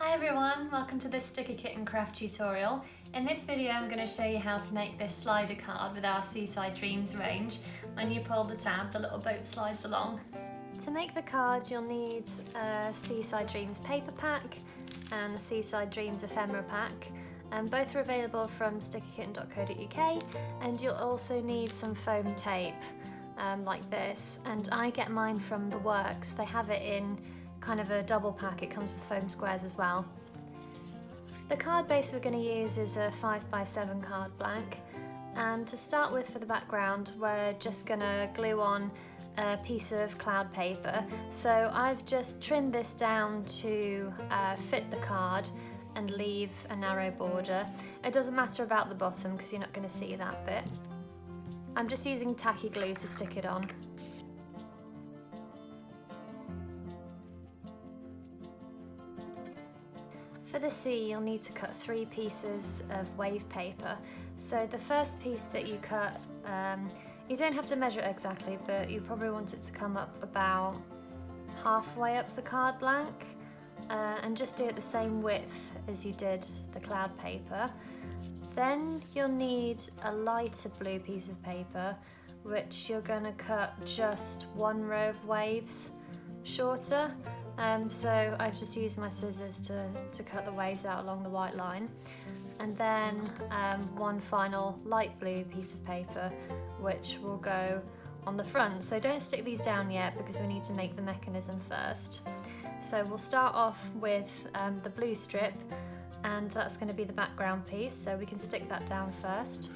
Hi everyone, welcome to this StickerKitten craft tutorial. In this video I'm going to show you how to make this slider card with our Seaside Dreams range. When you pull the tab, the little boat slides along. To make the card you'll need a Seaside Dreams paper pack and the Seaside Dreams ephemera pack. Both are available from stickerkitten.co.uk, and you'll also need some foam tape like this, and I get mine from The Works. They have it in kind of a double pack. It comes with foam squares as well. The card base we're going to use is a 5x7 card blank, and to start with for the background we're just going to glue on a piece of cloud paper. So I've just trimmed this down to fit the card and leave a narrow border. It doesn't matter about the bottom because you're not going to see that bit. I'm just using tacky glue to stick it on. For the sea you'll need to cut 3 pieces of wave paper. So the first piece that you cut, you don't have to measure it exactly, but you probably want it to come up about halfway up the card blank, and just do it the same width as you did the cloud paper. Then you'll need a lighter blue piece of paper, which you're going to cut just 1 row of waves shorter. So I've just used my scissors to cut the waves out along the white line. And then one final light blue piece of paper, which will go on the front. So don't stick these down yet because we need to make the mechanism first. So we'll start off with the blue strip, and that's going to be the background piece, so we can stick that down first.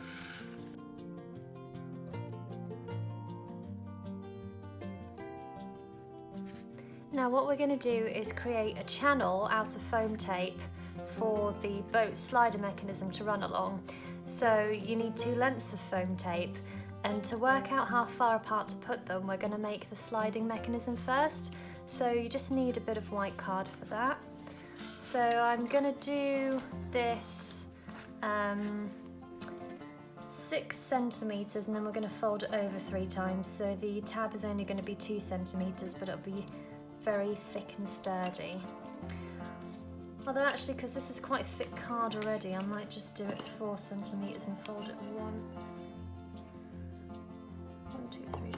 Now what we're going to do is create a channel out of foam tape for the boat slider mechanism to run along. So you need 2 lengths of foam tape, and to work out how far apart to put them we're going to make the sliding mechanism first. So you just need a bit of white card for that. So I'm going to do this 6 centimetres, and then we're going to fold it over 3 times. So the tab is only going to be 2 centimetres, but it'll be very thick and sturdy. Although actually, because this is quite thick card already, I might just do it 4 centimetres and fold it once. 1, 2, 3, 4.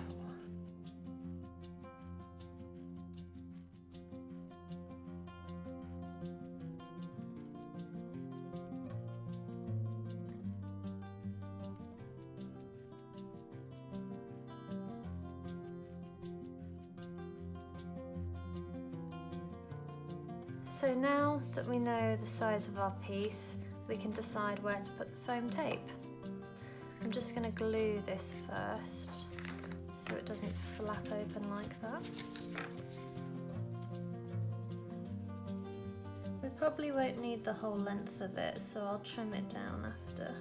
So now that we know the size of our piece, we can decide where to put the foam tape. I'm just going to glue this first so it doesn't flap open like that. We probably won't need the whole length of it, so I'll trim it down after.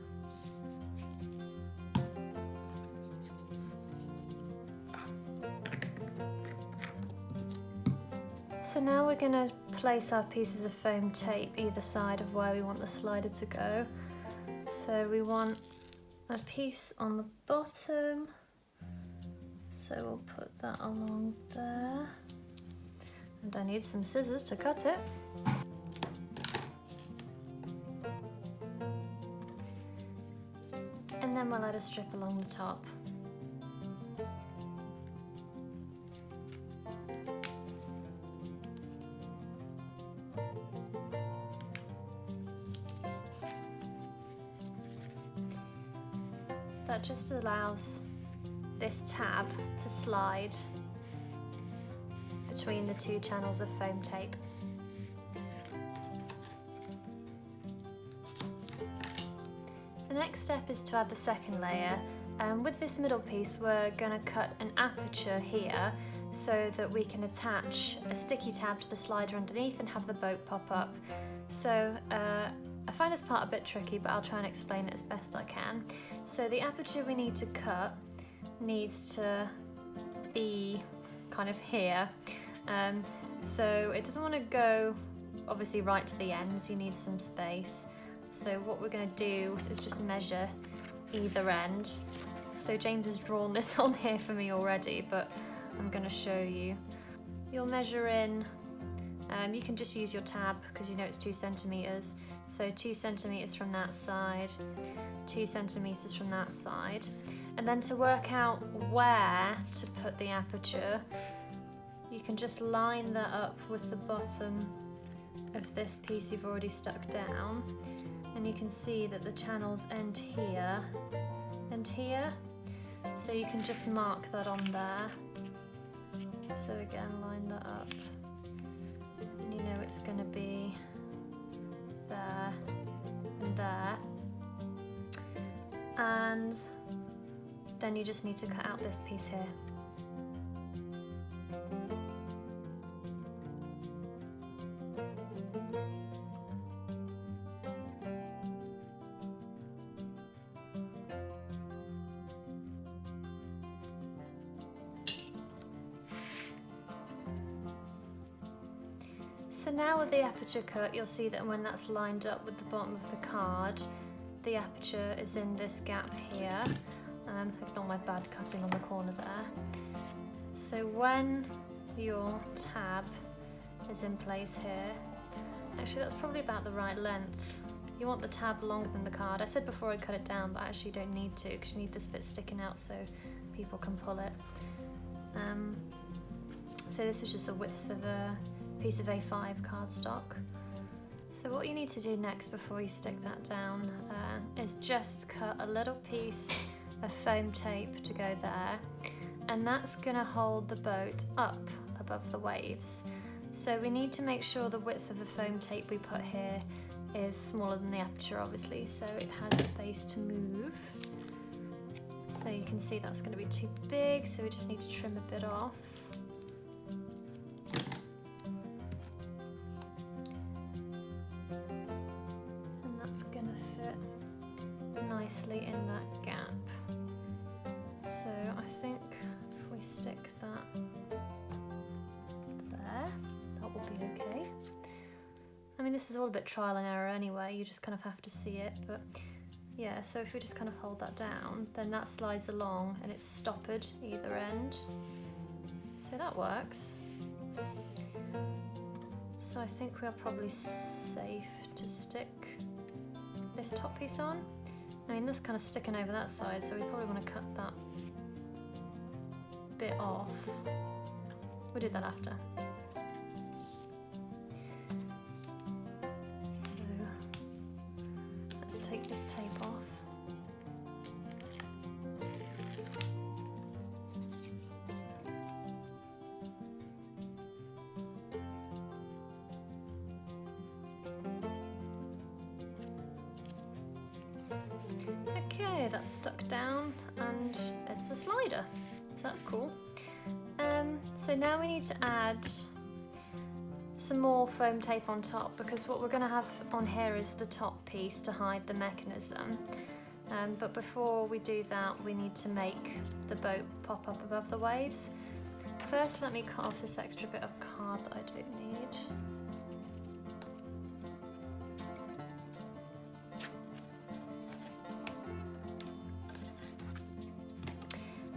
So now we're going to place our pieces of foam tape either side of where we want the slider to go. So we want a piece on the bottom, so we'll put that along there, and I need some scissors to cut it. And then we'll add a strip along the top. That just allows this tab to slide between the 2 channels of foam tape. The next step is to add the second layer. With this middle piece we're going to cut an aperture here so that we can attach a sticky tab to the slider underneath and have the boat pop up. So I find this part a bit tricky, but I'll try and explain it as best I can. So the aperture we need to cut needs to be kind of here. So it doesn't want to go obviously right to the ends, you need some space. So what we're going to do is just measure either end. So James has drawn this on here for me already, but I'm going to show you. You'll measure in You can just use your tab because you know it's 2 centimeters. So 2 centimeters from that side, 2 centimeters from that side. And then to work out where to put the aperture, you can just line that up with the bottom of this piece you've already stuck down. And you can see that the channels end here and here. So you can just mark that on there. So again, line that up. And you know it's going to be there and there. And then you just need to cut out this piece here. So now with the aperture cut, you'll see that when that's lined up with the bottom of the card, the aperture is in this gap here. Ignore my bad cutting on the corner there. So when your tab is in place here, actually that's probably about the right length. You want the tab longer than the card. I said before I'd cut it down, but actually you don't need to because you need this bit sticking out so people can pull it. So this was just the width of a piece of A5 cardstock. So what you need to do next before you stick that down is just cut a little piece of foam tape to go there, and that's going to hold the boat up above the waves. So we need to make sure the width of the foam tape we put here is smaller than the aperture, obviously, so it has space to move. So you can see that's going to be too big, so we just need to trim a bit off. Going to fit nicely in that gap. So I think if we stick that there, that will be okay. I mean, this is all a bit trial and error anyway, you just kind of have to see it, but yeah, so if we just kind of hold that down, then that slides along and it's stoppered either end. So that works. So I think we are probably safe to stick this top piece on. I mean, this kind of sticking over that side, so we probably want to cut that bit off. We'll do that after. So let's take this tape off. Okay, that's stuck down and it's a slider, so that's cool. So now we need to add some more foam tape on top, because what we're going to have on here is the top piece to hide the mechanism. But before we do that, we need to make the boat pop up above the waves. First, let me cut off this extra bit of card that I don't need.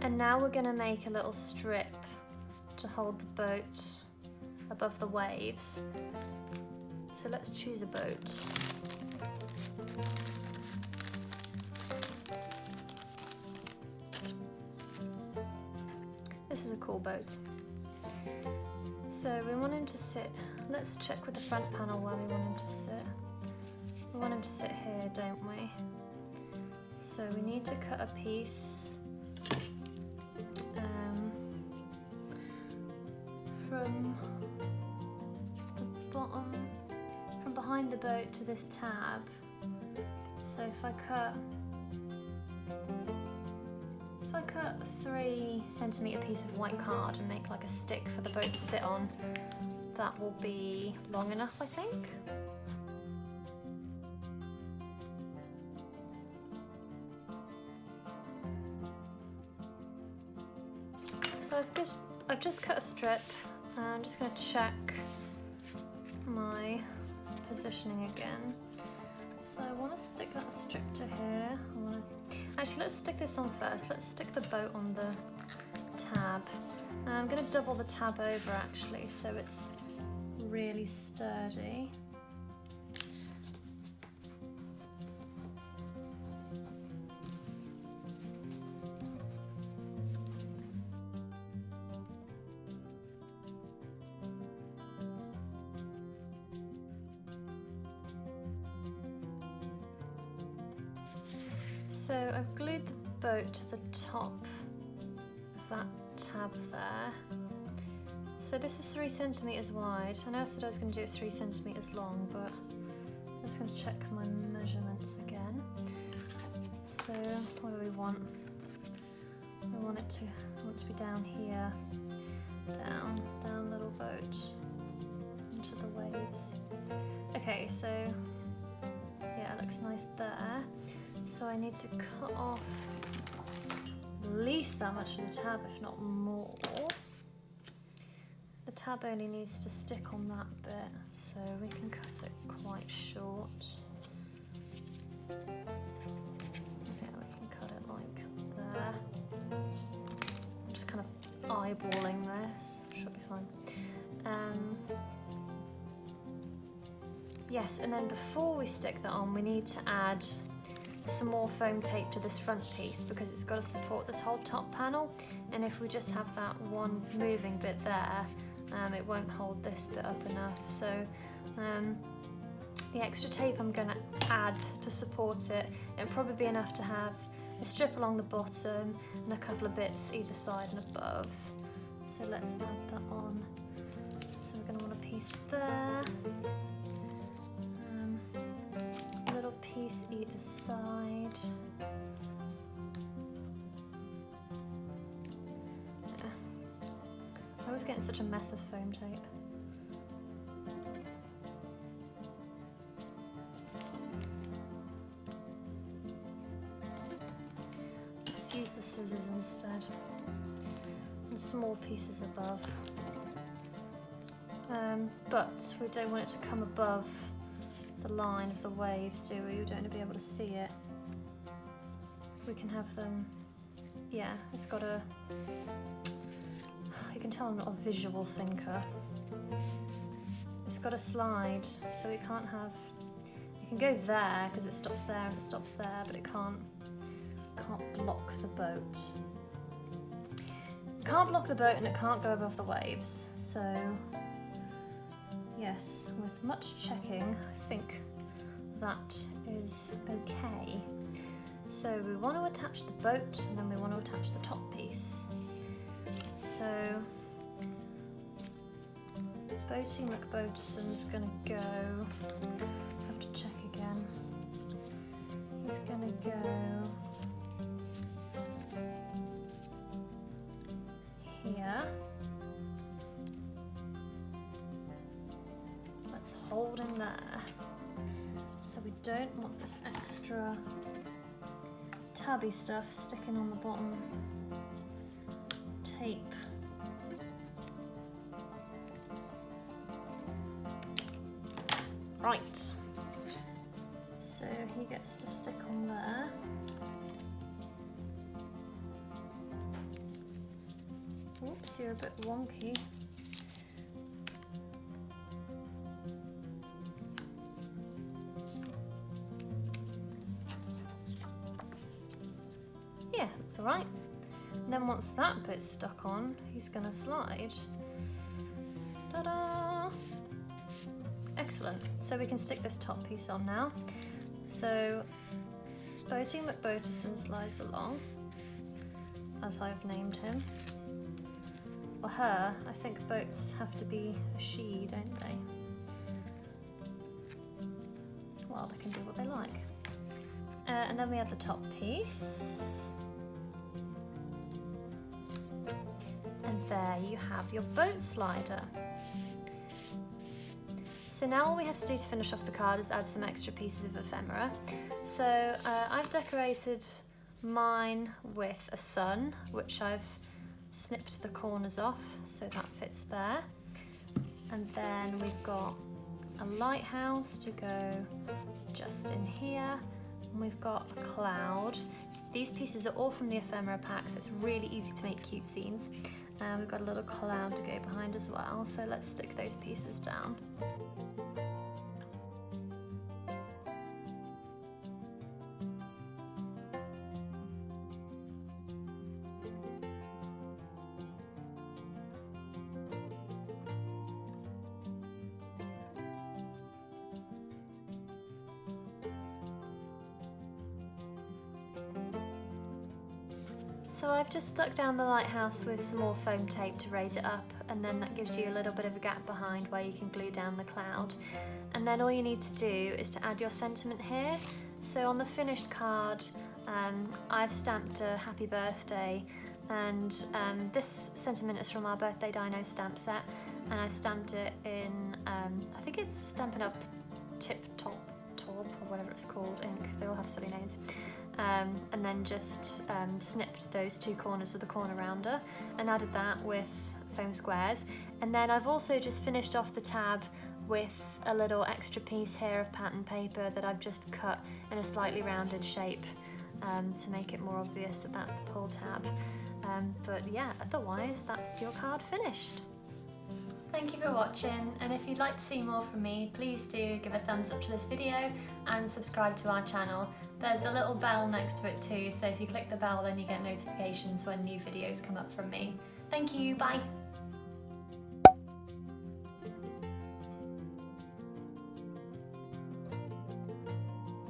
And now we're going to make a little strip to hold the boat above the waves. So let's choose a boat. This is a cool boat. So we want him to sit, let's check with the front panel where we want him to sit. We want him to sit here, don't we? So we need to cut a piece from the bottom, from behind the boat to this tab. So if I cut a 3 centimeter piece of white card and make like a stick for the boat to sit on, that will be long enough, I think. So I've just cut a strip. I'm just going to check my positioning again. So I want to stick that strip to here. Actually, let's stick this on first. Let's stick the boat on the tab. I'm going to double the tab over actually, so it's really sturdy. So I've glued the boat to the top of that tab there. So this is 3 centimeters wide. I know I said I was going to do it 3 centimeters long, but I'm just going to check my measurements again. So what do we want? I want it to be down here. Down little boat into the waves. Okay, so yeah, it looks nice there. So I need to cut off at least that much of the tab, if not more. The tab only needs to stick on that bit, so we can cut it quite short. Yeah, we can cut it like there. I'm just kind of eyeballing this, should be fine. Yes, and then before we stick that on, we need to add some more foam tape to this front piece because it's got to support this whole top panel, and if we just have that one moving bit there, it won't hold this bit up enough. So the extra tape I'm going to add to support it, it'll probably be enough to have a strip along the bottom and a couple of bits either side and above. So let's add that on. So we're going to want a piece there, a little piece either side. I always get in such a mess with foam tape. Let's use the scissors instead. And small pieces above. But we don't want it to come above the line of the waves, do we? We don't want to be able to see it. We can have them, yeah, it's got a, you can tell I'm not a visual thinker. It's got a slide, so we can't have, it can go there because it stops there and it stops there, but it can't block the boat. It can't block the boat and it can't go above the waves. So yes, with much checking, I think that is okay. So we want to attach the boat and then we want to attach the top piece. So Boaty McBoaterson's gonna go, I have to check again. He's gonna go here. Let's hold him there. So we don't want this extra tabby stuff sticking on the bottom tape. Right, so he gets to stick on there. Oops, you're a bit wonky. Yeah, looks alright. And then once that bit's stuck on, he's gonna slide. Ta-da! Excellent. So we can stick this top piece on now. So Boaty McBoaterson slides along, as I've named him. For her, I think boats have to be a she, don't they? Well, they can do what they like. And then we add the top piece. And there you have your boat slider. So now all we have to do to finish off the card is add some extra pieces of ephemera. So I've decorated mine with a sun, which I've snipped the corners off so that fits there. And then we've got a lighthouse to go just in here. And we've got a cloud. These pieces are all from the ephemera pack, so it's really easy to make cute scenes. And we've got a little cloud to go behind as well, so let's stick those pieces down. So I've just stuck down the lighthouse with some more foam tape to raise it up, and then that gives you a little bit of a gap behind where you can glue down the cloud. And then all you need to do is to add your sentiment here. So on the finished card, I've stamped a happy birthday, and this sentiment is from our birthday dino stamp set, and I stamped it in, I think it's Stampin' Up! Tip Top or whatever it's called ink. They all have silly names. And then just snipped those two corners with a corner rounder and added that with foam squares. And then I've also just finished off the tab with a little extra piece here of pattern paper that I've just cut in a slightly rounded shape to make it more obvious that that's the pull tab. But yeah, otherwise that's your card finished. Thank you for watching, and if you'd like to see more from me, please do give a thumbs up to this video and subscribe to our channel. There's a little bell next to it too, so if you click the bell then you get notifications when new videos come up from me. Thank you, bye!